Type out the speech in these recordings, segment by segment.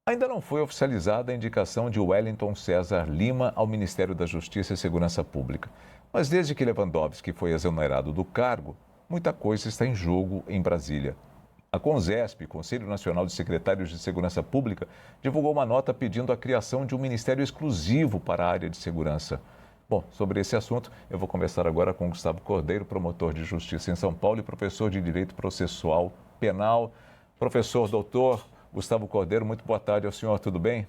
Ainda não foi oficializada a indicação de Wellington César Lima ao Ministério da Justiça e Segurança Pública. Mas desde que Lewandowski foi exonerado do cargo, muita coisa está em jogo em Brasília. A CONSESP, Conselho Nacional de Secretários de Segurança Pública, divulgou uma nota pedindo a criação de um ministério exclusivo para a área de segurança. Bom, sobre esse assunto, eu vou conversar agora com Gustavo Cordeiro, promotor de justiça em São Paulo e professor de Direito Processual Penal. Professor doutor Gustavo Cordeiro, muito boa tarde ao senhor, tudo bem?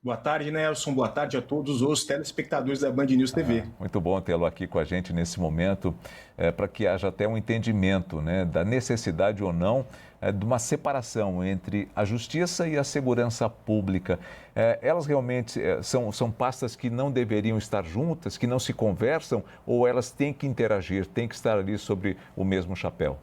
Boa tarde, Nelson. Boa tarde a todos os telespectadores da Band News TV. Muito bom tê-lo aqui com a gente nesse momento, para que haja até um entendimento, né, da necessidade ou não de uma separação entre a justiça e a segurança pública. Elas realmente são pastas que não deveriam estar juntas, que não se conversam, ou elas têm que interagir, têm que estar ali sobre o mesmo chapéu?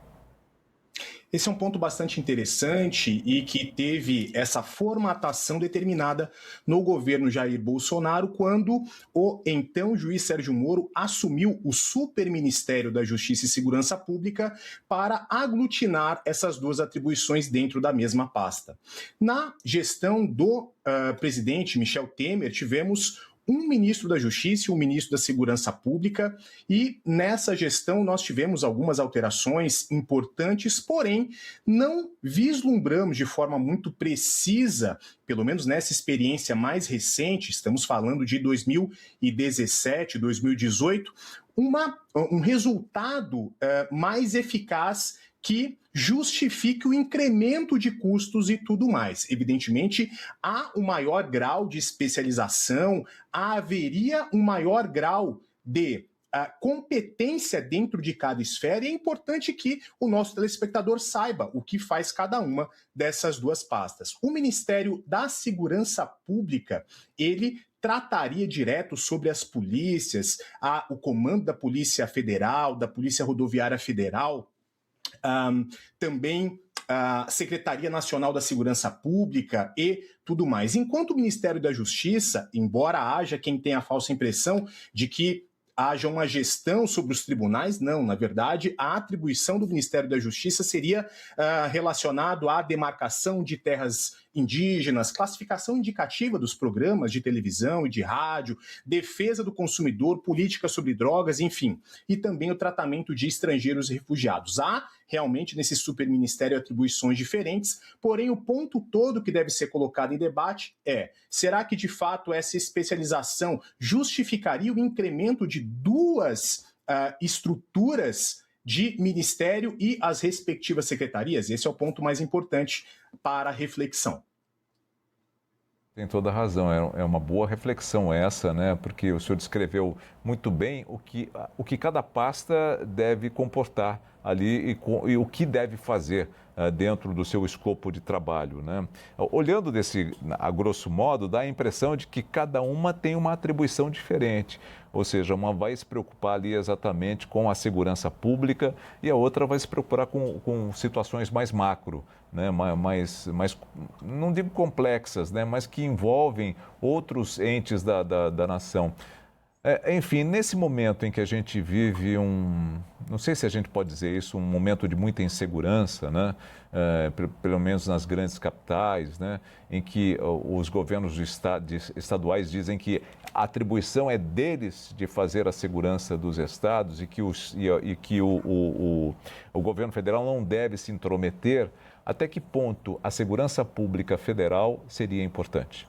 Esse é um ponto bastante interessante e que teve essa formatação determinada no governo Jair Bolsonaro, quando o então juiz Sérgio Moro assumiu o Superministério da Justiça e Segurança Pública para aglutinar essas duas atribuições dentro da mesma pasta. Na gestão do presidente Michel Temer, tivemos um ministro da Justiça e um ministro da Segurança Pública, e nessa gestão nós tivemos algumas alterações importantes, porém não vislumbramos de forma muito precisa, pelo menos nessa experiência mais recente, estamos falando de 2017, 2018, um resultado mais eficaz que justifique o incremento de custos e tudo mais. Evidentemente, há um maior grau de especialização, haveria um maior grau de competência dentro de cada esfera, e é importante que o nosso telespectador saiba o que faz cada uma dessas duas pastas. O Ministério da Segurança Pública, ele trataria direto sobre as polícias, o comando da Polícia Federal, da Polícia Rodoviária Federal, também a Secretaria Nacional da Segurança Pública e tudo mais. Enquanto o Ministério da Justiça, embora haja quem tenha a falsa impressão de que haja uma gestão sobre os tribunais, não, na verdade, a atribuição do Ministério da Justiça seria relacionado à demarcação de terras indígenas, classificação indicativa dos programas de televisão e de rádio, defesa do consumidor, política sobre drogas, enfim, e também o tratamento de estrangeiros e refugiados. Há realmente nesse superministério atribuições diferentes, porém o ponto todo que deve ser colocado em debate é: será que de fato essa especialização justificaria o incremento de duas estruturas de ministério e as respectivas secretarias? Esse é o ponto mais importante para a reflexão. Tem toda a razão, é uma boa reflexão essa, né? Porque o senhor descreveu muito bem o que cada pasta deve comportar ali e o que deve fazer dentro do seu escopo de trabalho, né? Olhando a grosso modo, dá a impressão de que cada uma tem uma atribuição diferente, ou seja, uma vai se preocupar ali exatamente com a segurança pública e a outra vai se preocupar com situações mais macro, né? Mais, não digo complexas, né? Mas que envolvem outros entes da nação. Enfim, nesse momento em que a gente vive não sei se a gente pode dizer isso, um momento de muita insegurança, né? Pelo menos nas grandes capitais, né? Em que os governos estaduais dizem que a atribuição é deles de fazer a segurança dos estados e que o governo federal não deve se intrometer. Até que ponto a segurança pública federal seria importante?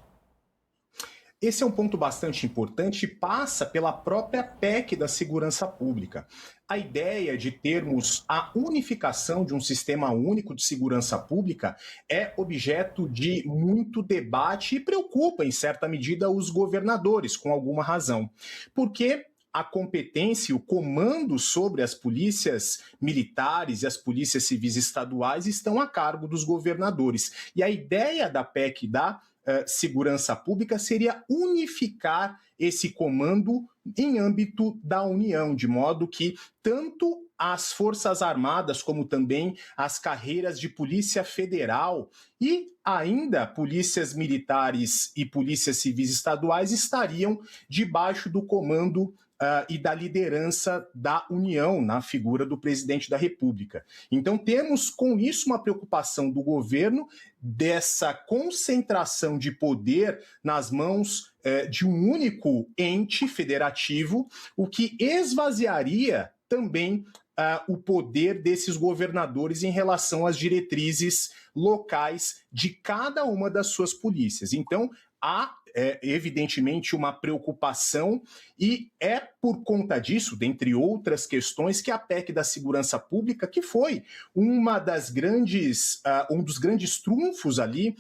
Esse é um ponto bastante importante e passa pela própria PEC da segurança pública. A ideia de termos a unificação de um sistema único de segurança pública é objeto de muito debate e preocupa, em certa medida, os governadores, com alguma razão. Porque a competência e o comando sobre as polícias militares e as polícias civis estaduais estão a cargo dos governadores. E a ideia da PEC da segurança pública seria unificar esse comando em âmbito da União, de modo que tanto as Forças Armadas, como também as carreiras de Polícia Federal e ainda polícias militares e polícias civis estaduais estariam debaixo do comando e da liderança da União na figura do presidente da República. Então, temos com isso uma preocupação do governo dessa concentração de poder nas mãos de um único ente federativo, o que esvaziaria também o poder desses governadores em relação às diretrizes locais de cada uma das suas polícias. Então, há, evidentemente, uma preocupação e é por conta disso, dentre outras questões, que a PEC da Segurança Pública, que foi um dos grandes trunfos ali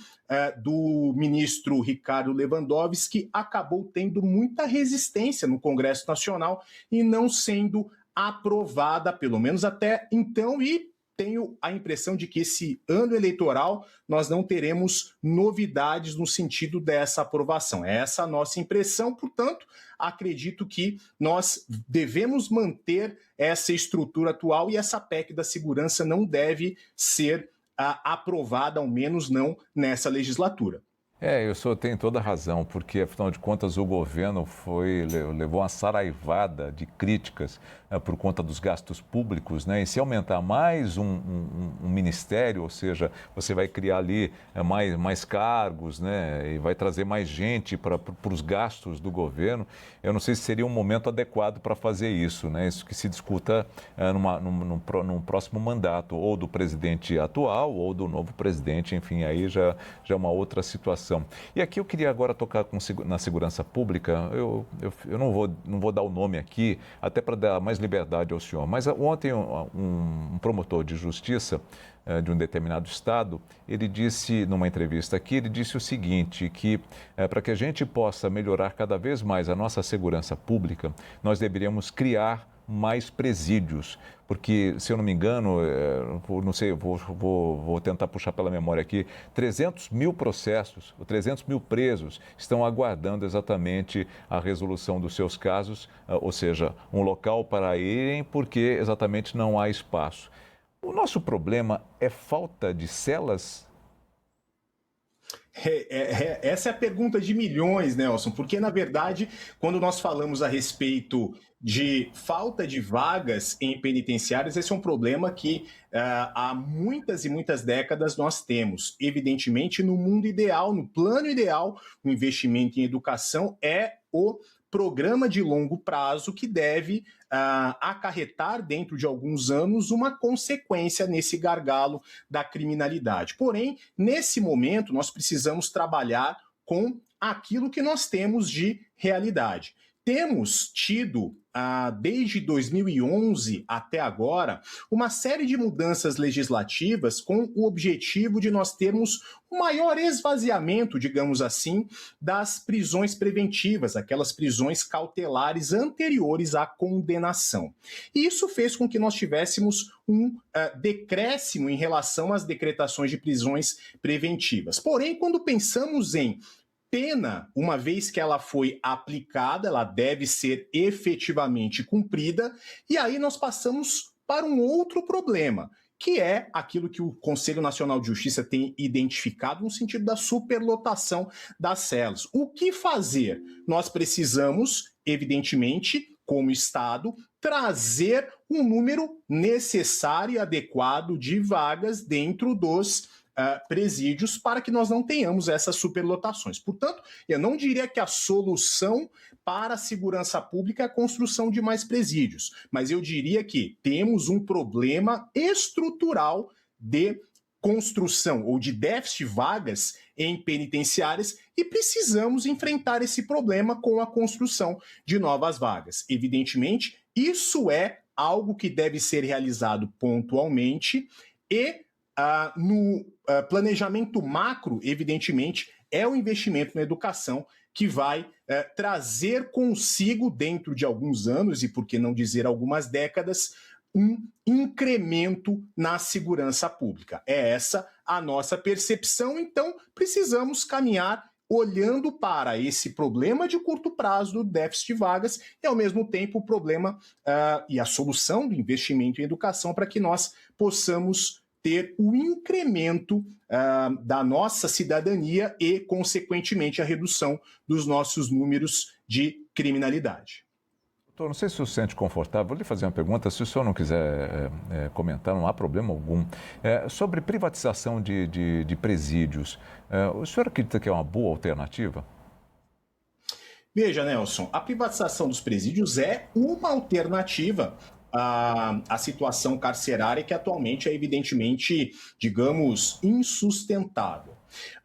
do ministro Ricardo Lewandowski, acabou tendo muita resistência no Congresso Nacional e não sendo aprovada, pelo menos até então, e tenho a impressão de que esse ano eleitoral nós não teremos novidades no sentido dessa aprovação. É essa a nossa impressão, portanto, acredito que nós devemos manter essa estrutura atual e essa PEC da segurança não deve ser aprovada, ao menos não nessa legislatura. O senhor tem toda a razão, porque, afinal de contas, o governo levou uma saraivada de críticas por conta dos gastos públicos, né? E se aumentar mais um ministério, ou seja, você vai criar ali mais cargos, né? E vai trazer mais gente para os gastos do governo, eu não sei se seria um momento adequado para fazer isso, né? Isso que se discuta num próximo mandato, ou do presidente atual, ou do novo presidente, enfim, aí já é uma outra situação. E aqui eu queria agora tocar na segurança pública. Eu não vou dar o nome aqui, até para dar mais liberdade ao senhor. Mas ontem um promotor de justiça de um determinado estado, ele disse numa entrevista aqui, ele disse o seguinte, que para que a gente possa melhorar cada vez mais a nossa segurança pública, nós deveríamos criar mais presídios, porque, se eu não me engano, não sei, vou tentar puxar pela memória aqui, 300 mil processos, 300 mil presos estão aguardando exatamente a resolução dos seus casos, ou seja, um local para irem, porque exatamente não há espaço. O nosso problema é falta de celas? Essa é a pergunta de milhões, Nelson, porque, na verdade, quando nós falamos a respeito de falta de vagas em penitenciárias, esse é um problema que há muitas e muitas décadas nós temos. Evidentemente, no mundo ideal, no plano ideal, o investimento em educação é o programa de longo prazo que deve acarretar dentro de alguns anos uma consequência nesse gargalo da criminalidade. Porém, nesse momento, nós precisamos trabalhar com aquilo que nós temos de realidade. Temos tido, desde 2011 até agora, uma série de mudanças legislativas com o objetivo de nós termos um maior esvaziamento, digamos assim, das prisões preventivas, aquelas prisões cautelares anteriores à condenação. E isso fez com que nós tivéssemos um decréscimo em relação às decretações de prisões preventivas. Porém, quando pensamos em pena, uma vez que ela foi aplicada, ela deve ser efetivamente cumprida, e aí nós passamos para um outro problema, que é aquilo que o Conselho Nacional de Justiça tem identificado no sentido da superlotação das celas. O que fazer? Nós precisamos, evidentemente, como Estado, trazer um número necessário e adequado de vagas dentro dos presídios para que nós não tenhamos essas superlotações. Portanto, eu não diria que a solução para a segurança pública é a construção de mais presídios, mas eu diria que temos um problema estrutural de construção ou de déficit de vagas em penitenciárias e precisamos enfrentar esse problema com a construção de novas vagas. Evidentemente, isso é algo que deve ser realizado pontualmente e no planejamento macro, evidentemente, é o investimento na educação que vai trazer consigo, dentro de alguns anos, e por que não dizer algumas décadas, um incremento na segurança pública. É essa a nossa percepção, então precisamos caminhar olhando para esse problema de curto prazo do déficit de vagas e, ao mesmo tempo, o problema e a solução do investimento em educação para que nós possamos ter o incremento da nossa cidadania e, consequentemente, a redução dos nossos números de criminalidade. Doutor, não sei se o senhor se sente confortável, vou lhe fazer uma pergunta, se o senhor não quiser comentar, não há problema algum. Sobre privatização de presídios, o senhor acredita que é uma boa alternativa? Veja, Nelson, a privatização dos presídios é uma alternativa à situação carcerária que atualmente é evidentemente, digamos, insustentável.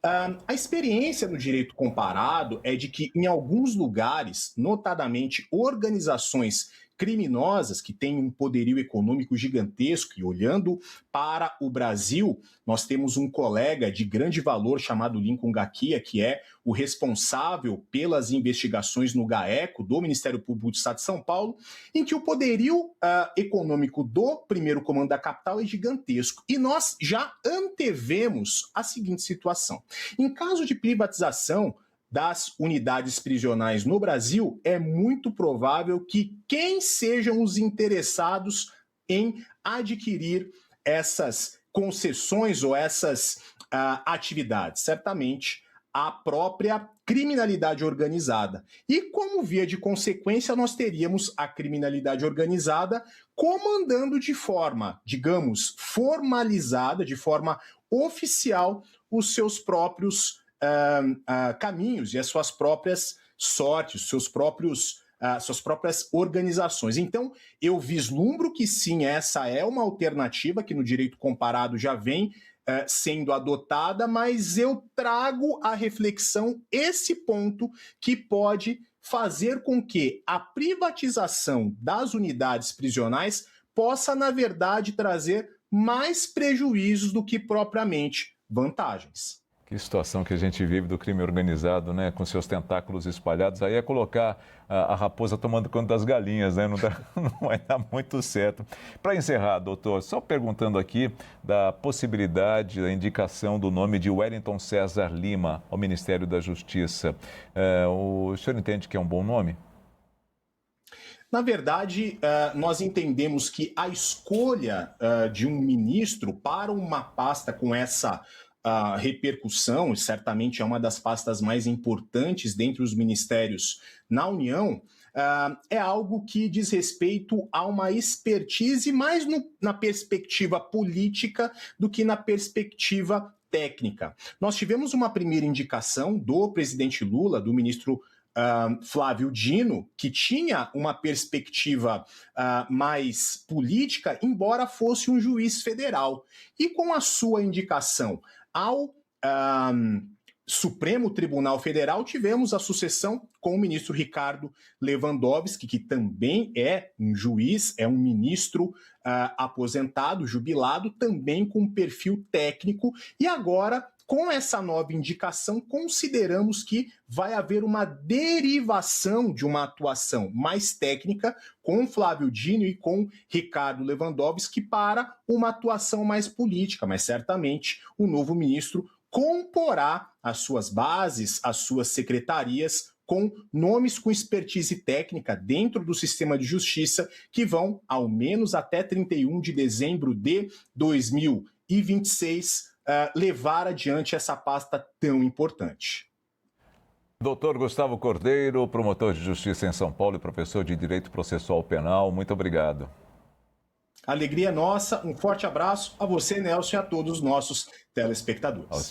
A experiência no direito comparado é de que, em alguns lugares, notadamente organizações criminosas que têm um poderio econômico gigantesco, e olhando para o Brasil, nós temos um colega de grande valor chamado Lincoln Gaquia, que é o responsável pelas investigações no GAECO, do Ministério Público do Estado de São Paulo, em que o poderio econômico do primeiro comando da capital é gigantesco. E nós já antevemos a seguinte situação. Em caso de privatização das unidades prisionais no Brasil, é muito provável que quem sejam os interessados em adquirir essas concessões ou essas atividades? Certamente a própria criminalidade organizada. E como via de consequência, nós teríamos a criminalidade organizada comandando de forma, digamos, formalizada, de forma oficial, os seus próprios caminhos e as suas próprias sortes, suas próprias organizações. Então, eu vislumbro que sim, essa é uma alternativa que no direito comparado já vem sendo adotada, mas eu trago à reflexão esse ponto que pode fazer com que a privatização das unidades prisionais possa, na verdade, trazer mais prejuízos do que propriamente vantagens. Que situação que a gente vive do crime organizado, né, com seus tentáculos espalhados. Aí é colocar a raposa tomando conta das galinhas, né? Não, não vai dar muito certo. Para encerrar, doutor, só perguntando aqui da possibilidade, da indicação do nome de Wellington César Lima ao Ministério da Justiça. O senhor entende que é um bom nome? Na verdade, nós entendemos que a escolha de um ministro para uma pasta com essa repercussão, e certamente é uma das pastas mais importantes dentre os ministérios na União, é algo que diz respeito a uma expertise mais na perspectiva política do que na perspectiva técnica. Nós tivemos uma primeira indicação do presidente Lula, do ministro Flávio Dino, que tinha uma perspectiva mais política, embora fosse um juiz federal. E com a sua indicação ao Supremo Tribunal Federal, tivemos a sucessão com o ministro Ricardo Lewandowski, que também é um juiz, é um ministro aposentado, jubilado, também com perfil técnico, e agora, com essa nova indicação, consideramos que vai haver uma derivação de uma atuação mais técnica com Flávio Dino e com Ricardo Lewandowski para uma atuação mais política, mas certamente o novo ministro comporá as suas bases, as suas secretarias com nomes com expertise técnica dentro do sistema de justiça que vão, ao menos até 31 de dezembro de 2026, levar adiante essa pasta tão importante. Doutor Gustavo Cordeiro, promotor de justiça em São Paulo e professor de Direito Processual Penal, muito obrigado. Alegria nossa, um forte abraço a você, Nelson, e a todos os nossos telespectadores.